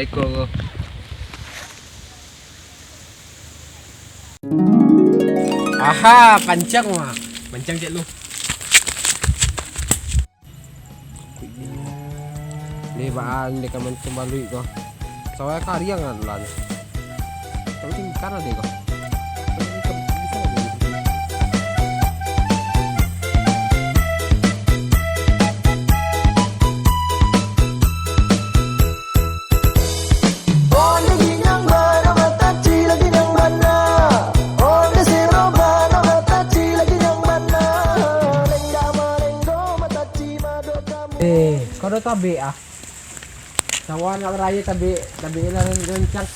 iko ko. Aha, pancang mah. Pancang cek lu. Ni baan dia kan mancang balui ko. Soalnya karya ngalan. Tapi tingkan ada ko. Kau dah tabe ah. Sawan nak raya tabe lah rencang.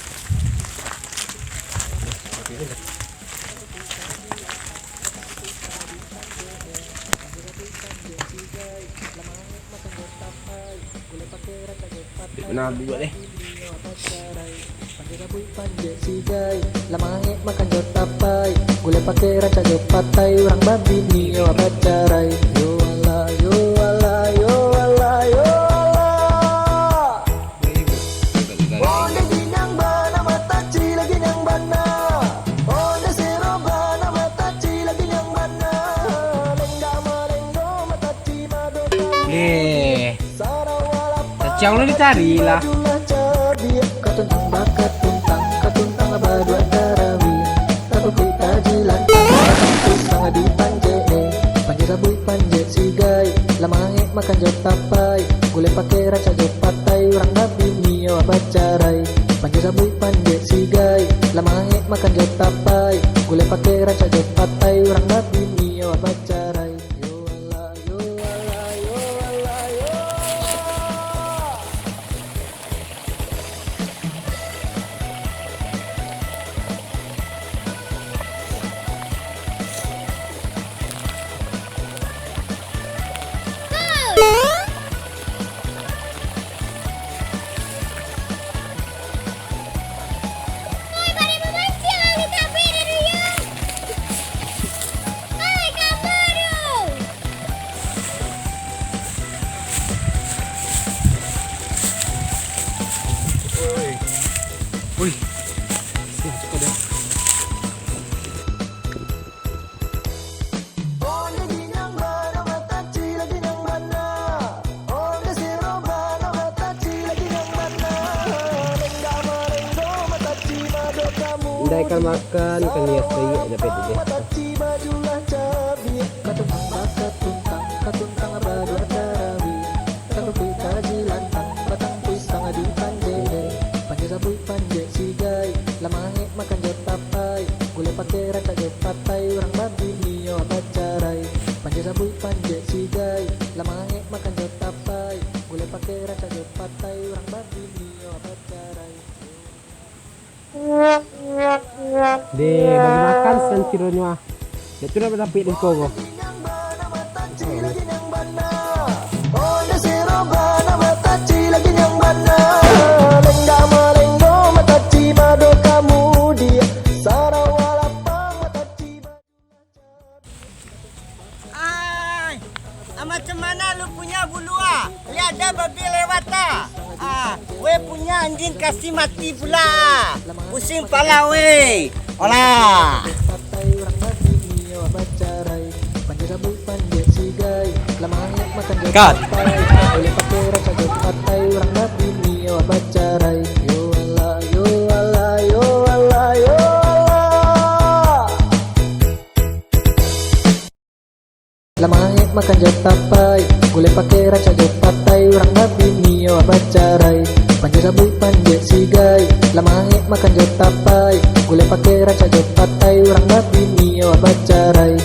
Benar juga deh. Lamange makan jod tapai, gule pakai raca jod patai, orang babi ni yo abacarai. Yo Allah, yo Allah, yo Allah, yo Allah. Onde ginyang bana mata ci lagi nyang bana. Onde seroba na mata ci lagi nyang bana. Lengga marenggo mata ci madoka. Cacang lu dicari lah. Katuntang bakat katuntang abadu antarawi. Aku kita jilan sangat di panje sabui panje sigai. Lamange makan jod tapai, gule pakai raca jod patai, orang babi nio abacarai. Panje sabui panje sigai. Lamange makan jod tapai, gule pakai raca jod patai, orang babi nio abacarai. Yo Allah, yo Allah, yo Allah, yo Allah. Wih, masuk dah. Onde ginyang bana mata ci lagi nyang bana. Onde seroba na mata ci lagi nyang bana. Lengga marenggo mata ci mado kamu. Indai kan makan ikan hias bayi ada pede deh. Mata ci bajulah cabi. Katuntang bakat katuntang abadu antarawi. Aku kita jilantang batang pisang di panje. Panje sabui panje sigai. Lamange makan jod tapai, gule pakai raca jod patai, orang babi nio abacarai. Panje sabui panje sigai. Lamange makan jod tapai, gule pakai raca jod patai, orang babi nio abacarai. Deh, bagi makan sentironya. Dia tu dah berapik di kogo. Ginyang bana mata ci lagi nyang bana. Onde seroba na mata ci lagi nyang bana. Lengga marenggo mata ci mado kamu dia. Sarawalapang mata ci Ay, macam mana lu punya bulu ah? Lihat ada babi lewat ah. We punya anjing kasih mati pula. Pusing pala we. Olah. patai, orang babi nio abacarai. Panje sabui panje sigai. Lamange makan jod Cut. patai, gule pakai raca jod patai, orang babi nio abacarai. Yo Allah, yo Allah, yo Allah, yo Allah. Lamange makan jod tapai, gule pakai raca jod patai, orang babi nio abacarai. Panje sabui panje sigai. Lamange makan jod tapai, gule pakai raca jod patai, orang babi nio abacarai.